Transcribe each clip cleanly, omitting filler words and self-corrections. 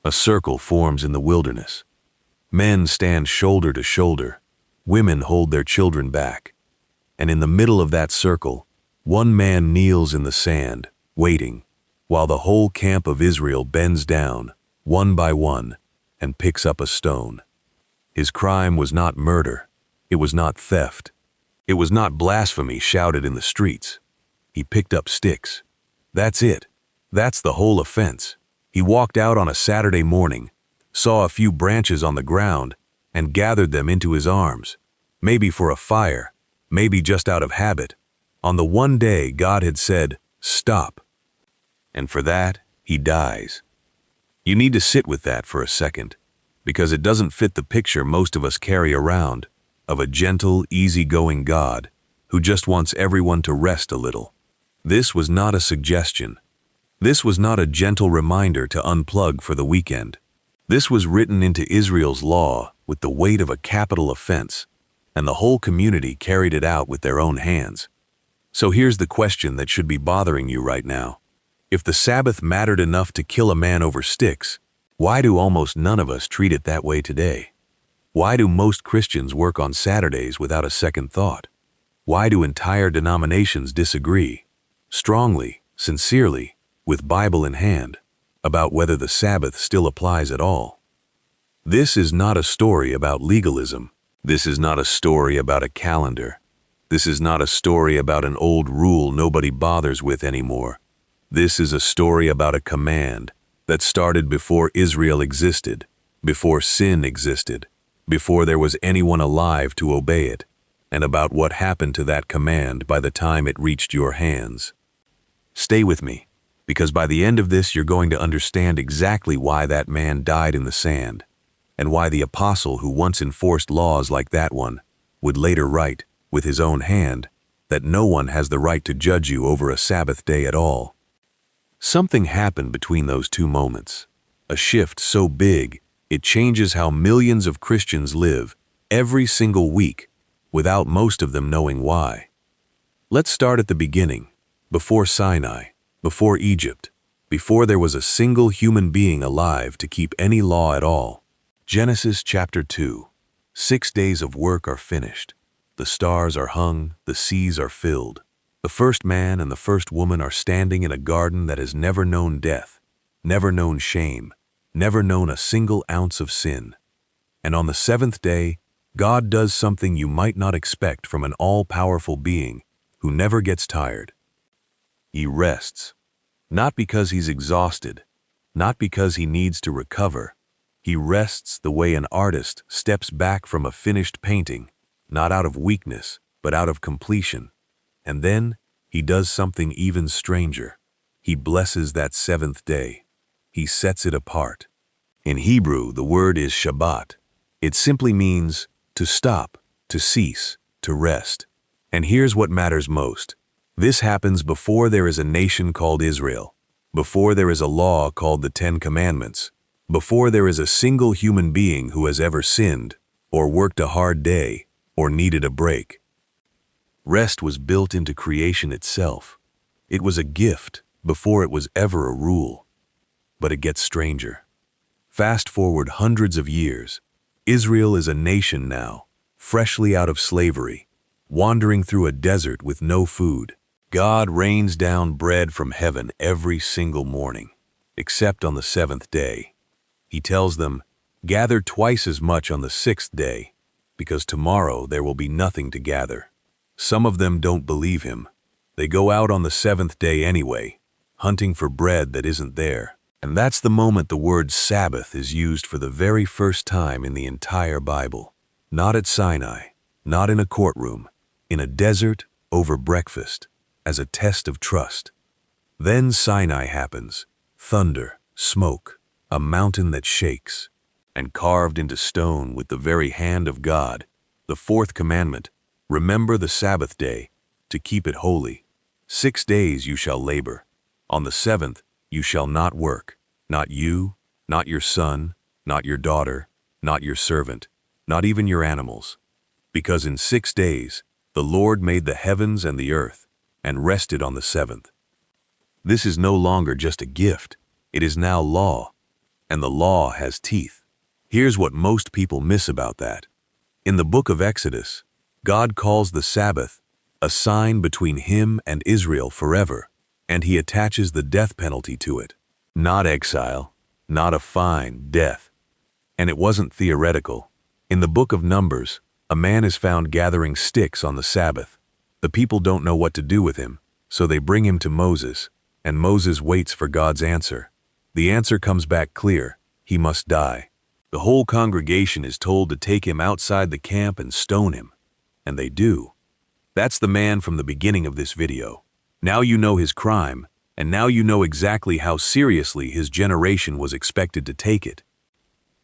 A circle forms in the wilderness. Men stand shoulder to shoulder. Women hold their children back. And in the middle of that circle, one man kneels in the sand, waiting, while the whole camp of Israel bends down, one by one, and picks up a stone. His crime was not murder. It was not theft. It was not blasphemy shouted in the streets. He picked up sticks. That's it. That's the whole offense. He walked out on a Saturday morning, saw a few branches on the ground, and gathered them into his arms, maybe for a fire, maybe just out of habit. On the one day God had said, "Stop." And for that, he dies. You need to sit with that for a second, because it doesn't fit the picture most of us carry around of a gentle, easygoing God who just wants everyone to rest a little. This was not a suggestion. This was not a gentle reminder to unplug for the weekend. This was written into Israel's law with the weight of a capital offense, and the whole community carried it out with their own hands. So here's the question that should be bothering you right now. If the Sabbath mattered enough to kill a man over sticks, why do almost none of us treat it that way today? Why do most Christians work on Saturdays without a second thought? Why do entire denominations disagree, strongly, sincerely, with Bible in hand, about whether the Sabbath still applies at all? This is not a story about legalism. This is not a story about a calendar. This is not a story about an old rule nobody bothers with anymore. This is a story about a command that started before Israel existed, before sin existed, before there was anyone alive to obey it, and about what happened to that command by the time it reached your hands. Stay with me, because by the end of this you're going to understand exactly why that man died in the sand, and why the apostle who once enforced laws like that one would later write, with his own hand, that no one has the right to judge you over a Sabbath day at all. Something happened between those two moments, a shift so big it changes how millions of Christians live every single week without most of them knowing why. Let's start at the beginning, before Sinai, before Egypt, before there was a single human being alive to keep any law at all. Genesis chapter 2. 6 days of work are finished. The stars are hung, the seas are filled. The first man and the first woman are standing in a garden that has never known death, never known shame, never known a single ounce of sin. And on the seventh day, God does something you might not expect from an all-powerful being who never gets tired. He rests, not because he's exhausted, not because he needs to recover. He rests the way an artist steps back from a finished painting, not out of weakness, but out of completion. And then he does something even stranger. He blesses that seventh day. He sets it apart. In Hebrew, the word is Shabbat. It simply means to stop, to cease, to rest. And here's what matters most. This happens before there is a nation called Israel, before there is a law called the Ten Commandments, before there is a single human being who has ever sinned, or worked a hard day, or needed a break. Rest was built into creation itself. It was a gift before it was ever a rule. But it gets stranger. Fast forward hundreds of years. Israel is a nation now, freshly out of slavery, wandering through a desert with no food. God rains down bread from heaven every single morning, except on the seventh day. He tells them, "Gather twice as much on the sixth day, because tomorrow there will be nothing to gather." Some of them don't believe him. They go out on the seventh day anyway, hunting for bread that isn't there. And that's the moment the word Sabbath is used for the very first time in the entire Bible. Not at Sinai, not in a courtroom, in a desert over breakfast, as a test of trust. Then Sinai happens, thunder, smoke, a mountain that shakes, and carved into stone with the very hand of God, the fourth commandment, remember the Sabbath day, to keep it holy. 6 days you shall labor. On the seventh you shall not work, not you, not your son, not your daughter, not your servant, not even your animals. Because in 6 days the Lord made the heavens and the earth, and rested on the seventh. This is no longer just a gift, it is now law. and the law has teeth. Here's what most people miss about that. In the book of Exodus, God calls the Sabbath a sign between him and Israel forever, and he attaches the death penalty to it. Not exile, not a fine, death. And it wasn't theoretical. In the book of Numbers, a man is found gathering sticks on the Sabbath. The people don't know what to do with him, so they bring him to Moses, and Moses waits for God's answer. The answer comes back clear: he must die. The whole congregation is told to take him outside the camp and stone him. And they do. That's the man from the beginning of this video. Now you know his crime, and now you know exactly how seriously his generation was expected to take it.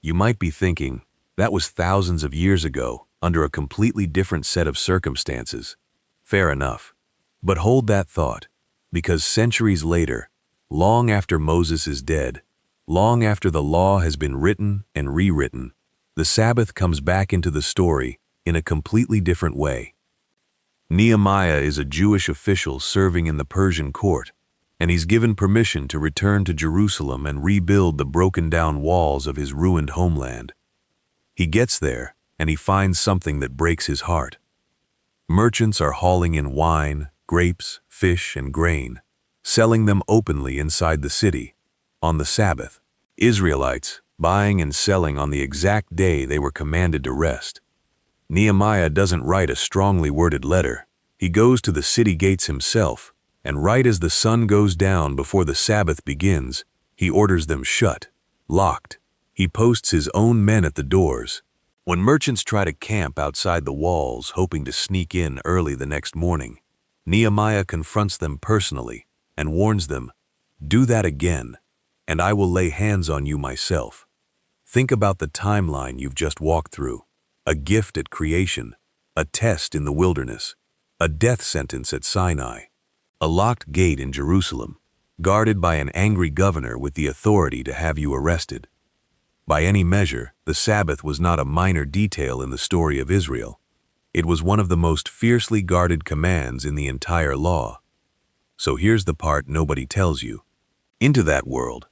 You might be thinking, that was thousands of years ago, under a completely different set of circumstances. Fair enough. But hold that thought, because centuries later, long after Moses is dead, long after the law has been written and rewritten, the Sabbath comes back into the story in a completely different way. Nehemiah is a Jewish official serving in the Persian court, and he's given permission to return to Jerusalem and rebuild the broken-down walls of his ruined homeland. He gets there, and he finds something that breaks his heart. Merchants are hauling in wine, grapes, fish, and grain, selling them openly inside the city, on the Sabbath. Israelites buying and selling on the exact day they were commanded to rest. Nehemiah doesn't write a strongly worded letter. He goes to the city gates himself, and right as the sun goes down before the Sabbath begins, he orders them shut, locked. He posts his own men at the doors. When merchants try to camp outside the walls, hoping to sneak in early the next morning, Nehemiah confronts them personally and warns them, "Do that again, and I will lay hands on you myself." Think about the timeline you've just walked through. A gift at creation, a test in the wilderness, a death sentence at Sinai, a locked gate in Jerusalem, guarded by an angry governor with the authority to have you arrested. By any measure, the Sabbath was not a minor detail in the story of Israel. It was one of the most fiercely guarded commands in the entire law. So here's the part nobody tells you. Into that world,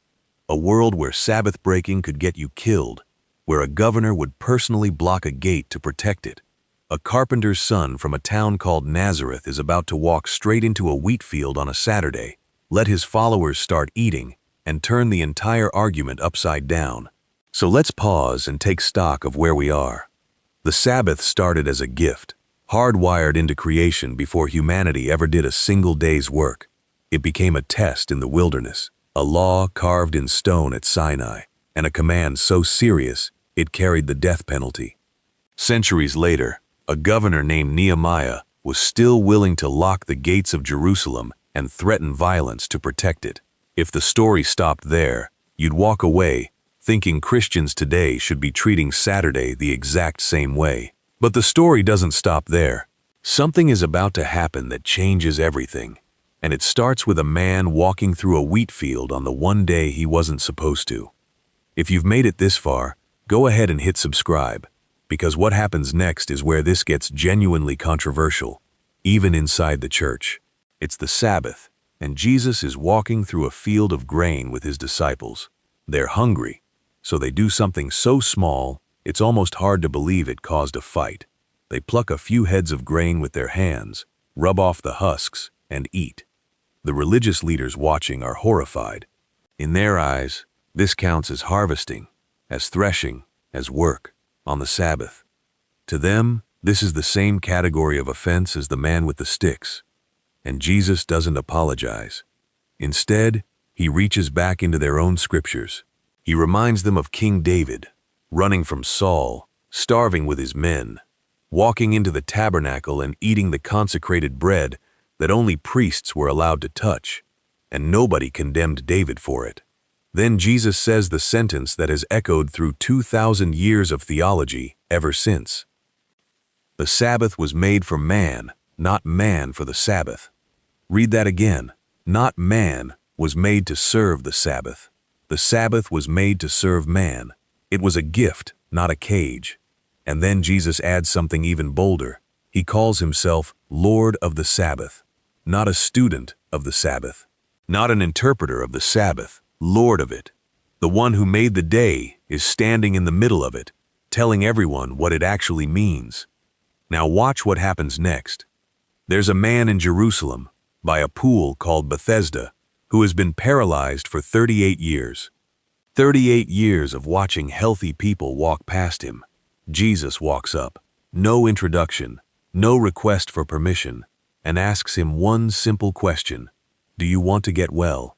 a world where Sabbath breaking could get you killed, where a governor would personally block a gate to protect it. A carpenter's son from a town called Nazareth is about to walk straight into a wheat field on a Saturday, let his followers start eating, and turn the entire argument upside down. So let's pause and take stock of where we are. The Sabbath started as a gift, hardwired into creation before humanity ever did a single day's work. It became a test in the wilderness, a law carved in stone at Sinai, and a command so serious it carried the death penalty. Centuries later, a governor named Nehemiah was still willing to lock the gates of Jerusalem and threaten violence to protect it. If the story stopped there, you'd walk away thinking Christians today should be treating Saturday the exact same way. But the story doesn't stop there. Something is about to happen that changes everything, and it starts with a man walking through a wheat field on the one day he wasn't supposed to. If you've made it this far, go ahead and hit subscribe, because what happens next is where this gets genuinely controversial, even inside the church. It's the Sabbath, and Jesus is walking through a field of grain with his disciples. They're hungry, so they do something so small, it's almost hard to believe it caused a fight. They pluck a few heads of grain with their hands, rub off the husks, and eat. The religious leaders watching are horrified. In their eyes, this counts as harvesting, as threshing, as work, on the Sabbath. To them, this is the same category of offense as the man with the sticks. And Jesus doesn't apologize. Instead, he reaches back into their own scriptures. He reminds them of King David, running from Saul, starving with his men, walking into the tabernacle and eating the consecrated bread that only priests were allowed to touch, and nobody condemned David for it. Then Jesus says the sentence that has echoed through 2,000 years of theology ever since. The Sabbath was made for man, not man for the Sabbath. Read that again. Not man was made to serve the Sabbath. The Sabbath was made to serve man. It was a gift, not a cage. And then Jesus adds something even bolder. He calls himself Lord of the Sabbath, not a student of the Sabbath, not an interpreter of the Sabbath, Lord of it. The one who made the day is standing in the middle of it, telling everyone what it actually means. Now watch what happens next. There's a man in Jerusalem, by a pool called Bethesda, who has been paralyzed for 38 years. 38 years of watching healthy people walk past him. Jesus walks up, no introduction, no request for permission, and asks him one simple question: "Do you want to get well?"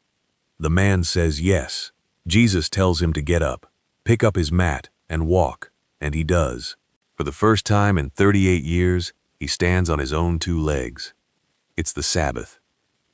The man says yes. Jesus tells him to get up, pick up his mat, and walk, and he does. For the first time in 38 years, he stands on his own two legs. It's the Sabbath,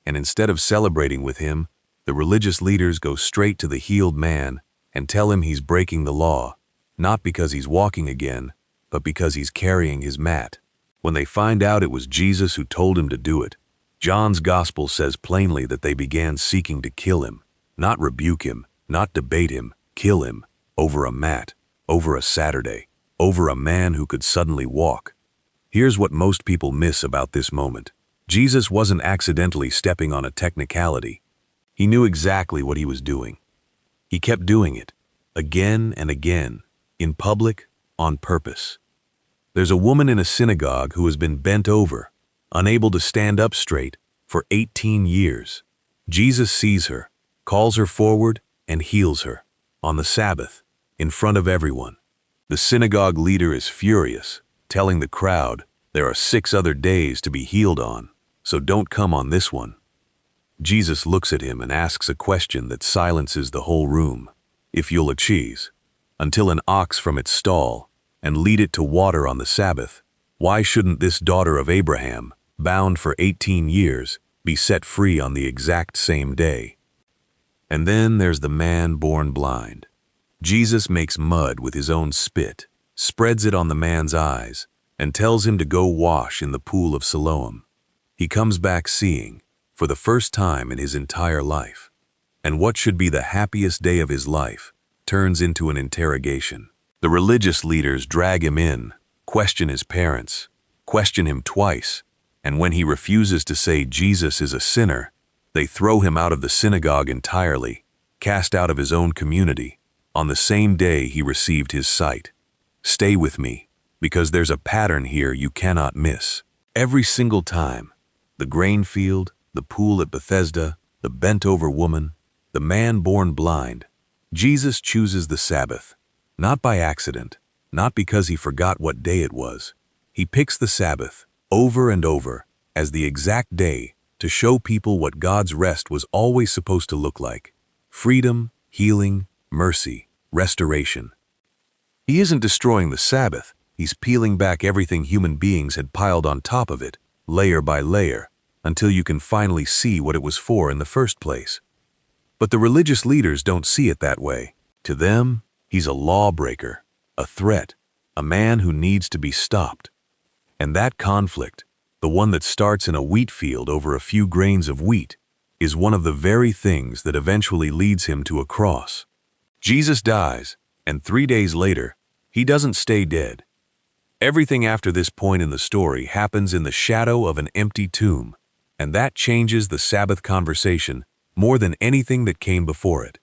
and instead of celebrating with him, the religious leaders go straight to the healed man and tell him he's breaking the law, not because he's walking again, but because he's carrying his mat. When they find out it was Jesus who told him to do it, John's gospel says plainly that they began seeking to kill him, not rebuke him, not debate him, kill him, over a mat, over a Saturday, over a man who could suddenly walk. Here's what most people miss about this moment. Jesus wasn't accidentally stepping on a technicality. He knew exactly what he was doing. He kept doing it, again and again, in public, on purpose. There's a woman in a synagogue who has been bent over, unable to stand up straight, for 18 years. Jesus sees her, calls her forward, and heals her, on the Sabbath, in front of everyone. The synagogue leader is furious, telling the crowd there are 6 other days to be healed on, so don't come on this one. Jesus looks at him and asks a question that silences the whole room. "If you'll a cheese, until an ox from its stall, and lead it to water on the Sabbath, why shouldn't this daughter of Abraham, bound for 18 years, be set free on the exact same day?" And then there's the man born blind. Jesus makes mud with his own spit, spreads it on the man's eyes, and tells him to go wash in the pool of Siloam. He comes back seeing, for the first time in his entire life. And what should be the happiest day of his life turns into an interrogation. The religious leaders drag him in, question his parents, question him twice, and when he refuses to say Jesus is a sinner, they throw him out of the synagogue entirely, cast out of his own community, on the same day he received his sight. Stay with me, because there's a pattern here you cannot miss. Every single time, the grain field, the pool at Bethesda, the bent-over woman, the man born blind, Jesus chooses the Sabbath, not by accident, not because he forgot what day it was. He picks the Sabbath, over and over, as the exact day to show people what God's rest was always supposed to look like: freedom, healing, mercy, restoration. He isn't destroying the Sabbath, he's peeling back everything human beings had piled on top of it, layer by layer, until you can finally see what it was for in the first place. But the religious leaders don't see it that way. To them, he's a lawbreaker, a threat, a man who needs to be stopped. And that conflict, the one that starts in a wheat field over a few grains of wheat, is one of the very things that eventually leads him to a cross. Jesus dies, and 3 days later, he doesn't stay dead. Everything after this point in the story happens in the shadow of an empty tomb, and that changes the Sabbath conversation more than anything that came before it.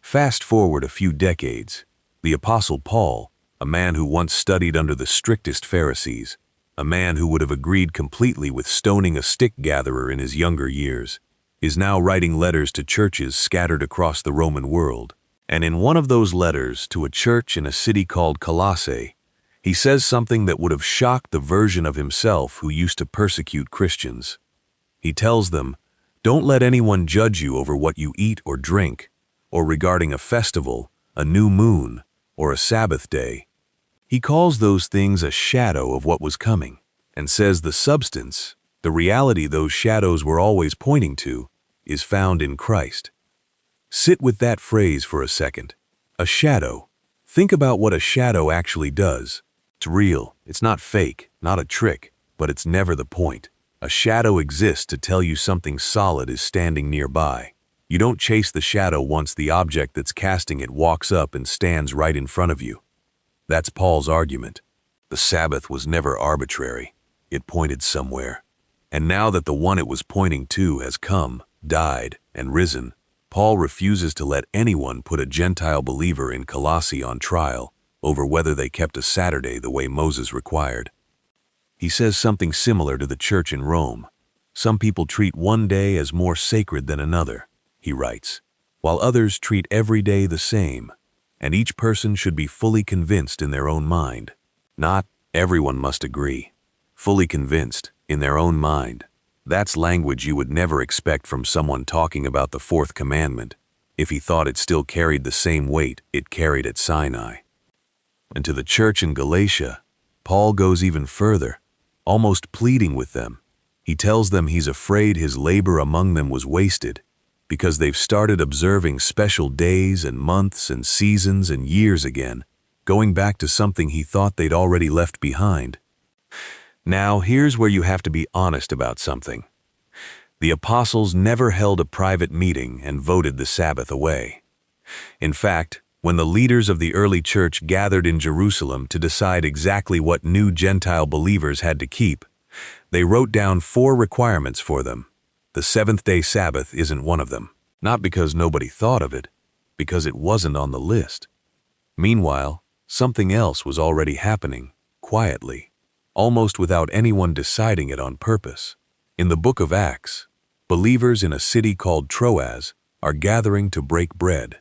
Fast forward a few decades, the Apostle Paul, a man who once studied under the strictest Pharisees, a man who would have agreed completely with stoning a stick-gatherer in his younger years, is now writing letters to churches scattered across the Roman world. And in one of those letters to a church in a city called Colossae, he says something that would have shocked the version of himself who used to persecute Christians. He tells them, "Don't let anyone judge you over what you eat or drink, or regarding a festival, a new moon, or a Sabbath day." He calls those things a shadow of what was coming, and says the substance, the reality those shadows were always pointing to, is found in Christ. Sit with that phrase for a second. A shadow. Think about what a shadow actually does. It's real. It's not fake, not a trick, but it's never the point. A shadow exists to tell you something solid is standing nearby. You don't chase the shadow once the object that's casting it walks up and stands right in front of you. That's Paul's argument. The Sabbath was never arbitrary. It pointed somewhere. And now that the one it was pointing to has come, died, and risen, Paul refuses to let anyone put a Gentile believer in Colossae on trial over whether they kept a Saturday the way Moses required. He says something similar to the church in Rome. Some people treat one day as more sacred than another, he writes, while others treat every day the same, and each person should be fully convinced in their own mind. Not everyone must agree. Fully convinced in their own mind. That's language you would never expect from someone talking about the fourth commandment if he thought it still carried the same weight it carried at Sinai. And to the church in Galatia, Paul goes even further, almost pleading with them. He tells them he's afraid his labor among them was wasted because they've started observing special days and months and seasons and years again, going back to something he thought they'd already left behind. Now, here's where you have to be honest about something. The apostles never held a private meeting and voted the Sabbath away. In fact, when the leaders of the early church gathered in Jerusalem to decide exactly what new Gentile believers had to keep, they wrote down 4 requirements for them. The seventh-day Sabbath isn't one of them, not because nobody thought of it, because it wasn't on the list. Meanwhile, something else was already happening, quietly, almost without anyone deciding it on purpose. In the book of Acts, believers in a city called Troas are gathering to break bread,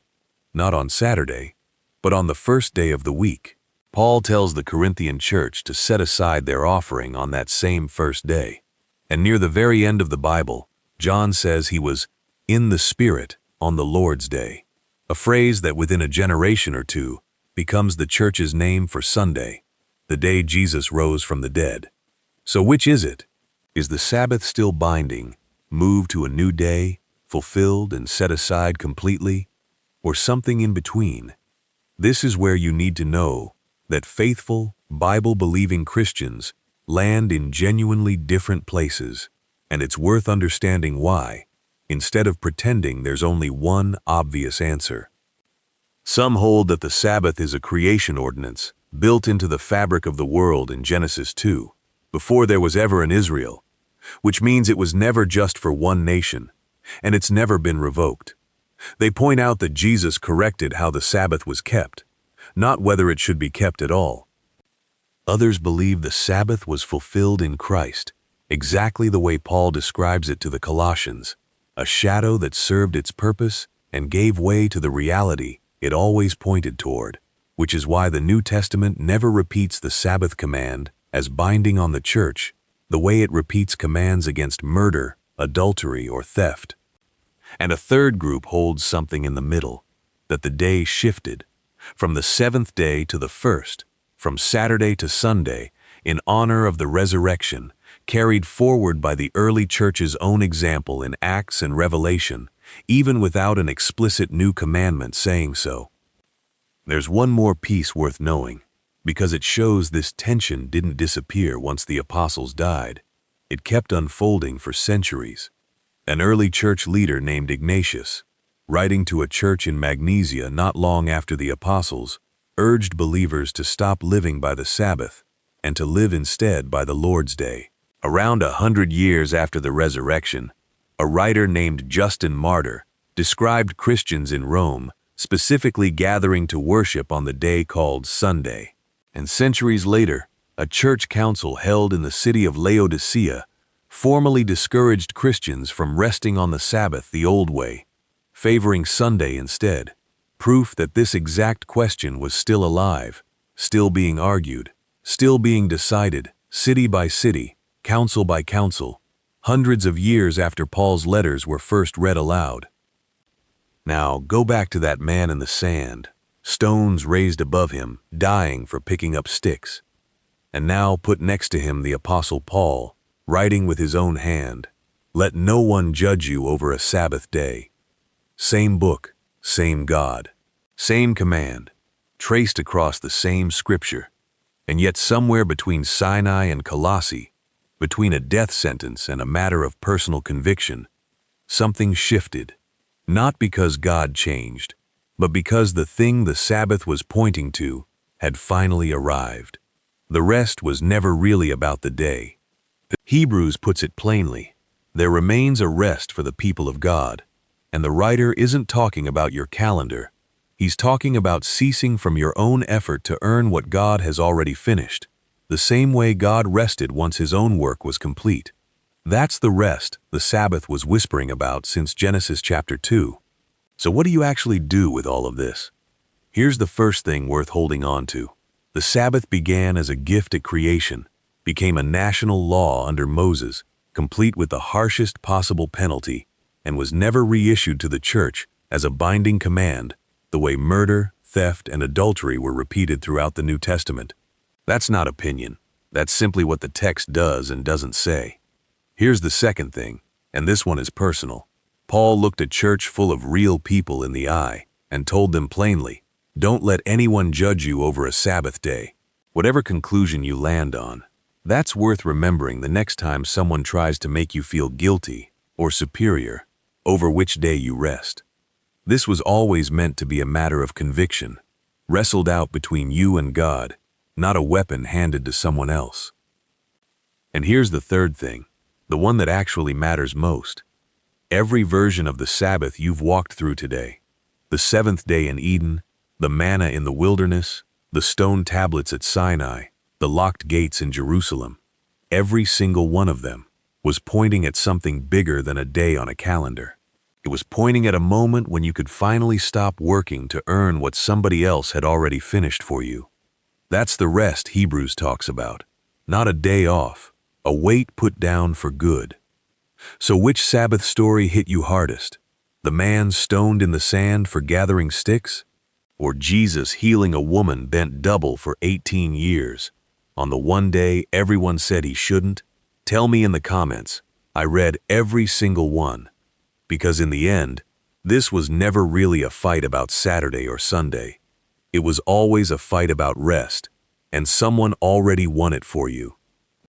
not on Saturday, but on the first day of the week. Paul tells the Corinthian church to set aside their offering on that same first day. And near the very end of the Bible, John says he was in the Spirit on the Lord's Day, a phrase that within a generation or two becomes the church's name for Sunday, the day Jesus rose from the dead. So which is it? Is the Sabbath still binding, moved to a new day, fulfilled and set aside completely, or something in between? This is where you need to know that faithful, Bible-believing Christians land in genuinely different places, and it's worth understanding why, instead of pretending there's only one obvious answer. Some hold that the Sabbath is a creation ordinance, built into the fabric of the world in Genesis 2, before there was ever an Israel, which means it was never just for one nation, and it's never been revoked. They point out that Jesus corrected how the Sabbath was kept, not whether it should be kept at all. Others believe the Sabbath was fulfilled in Christ, exactly the way Paul describes it to the Colossians, a shadow that served its purpose and gave way to the reality it always pointed toward, which is why the New Testament never repeats the Sabbath command as binding on the church the way it repeats commands against murder, adultery, or theft. And a third group holds something in the middle, that the day shifted, from the seventh day to the first, from Saturday to Sunday, in honor of the resurrection, carried forward by the early church's own example in Acts and Revelation, even without an explicit new commandment saying so. There's one more piece worth knowing, because it shows this tension didn't disappear once the apostles died. It kept unfolding for centuries. An early church leader named Ignatius, writing to a church in Magnesia not long after the apostles, urged believers to stop living by the Sabbath and to live instead by the Lord's Day. Around 100 years after the resurrection, a writer named Justin Martyr described Christians in Rome specifically gathering to worship on the day called Sunday. And centuries later, a church council held in the city of Laodicea formally discouraged Christians from resting on the Sabbath the old way, favoring Sunday instead, proof that this exact question was still alive, still being argued, still being decided, city by city, council by council, hundreds of years after Paul's letters were first read aloud. Now, go back to that man in the sand, stones raised above him, dying for picking up sticks. And now put next to him the Apostle Paul, writing with his own hand, "Let no one judge you over a Sabbath day." Same book, same God, same command, traced across the same scripture. And yet somewhere between Sinai and Colossae, between a death sentence and a matter of personal conviction, something shifted. Not because God changed, but because the thing the Sabbath was pointing to had finally arrived. The rest was never really about the day. Hebrews puts it plainly, there remains a rest for the people of God. And the writer isn't talking about your calendar. He's talking about ceasing from your own effort to earn what God has already finished, the same way God rested once his own work was complete. That's the rest the Sabbath was whispering about since Genesis chapter 2. So what do you actually do with all of this? Here's the first thing worth holding on to. The Sabbath began as a gift at creation, became a national law under Moses, complete with the harshest possible penalty, and was never reissued to the church as a binding command, the way murder, theft, and adultery were repeated throughout the New Testament. That's not opinion. That's simply what the text does and doesn't say. Here's the second thing, and this one is personal. Paul looked a church full of real people in the eye and told them plainly, don't let anyone judge you over a Sabbath day. Whatever conclusion you land on, that's worth remembering the next time someone tries to make you feel guilty or superior over which day you rest. This was always meant to be a matter of conviction, wrestled out between you and God, not a weapon handed to someone else. And here's the third thing, the one that actually matters most. Every version of the Sabbath you've walked through today, the seventh day in Eden, the manna in the wilderness, the stone tablets at Sinai, the locked gates in Jerusalem, every single one of them was pointing at something bigger than a day on a calendar. It was pointing at a moment when you could finally stop working to earn what somebody else had already finished for you. That's the rest Hebrews talks about, not a day off, a weight put down for good. So which Sabbath story hit you hardest? The man stoned in the sand for gathering sticks? Or Jesus healing a woman bent double for 18 years? On the one day everyone said he shouldn't? Tell me in the comments. I read every single one. Because in the end, this was never really a fight about Saturday or Sunday. It was always a fight about rest, and someone already won it for you.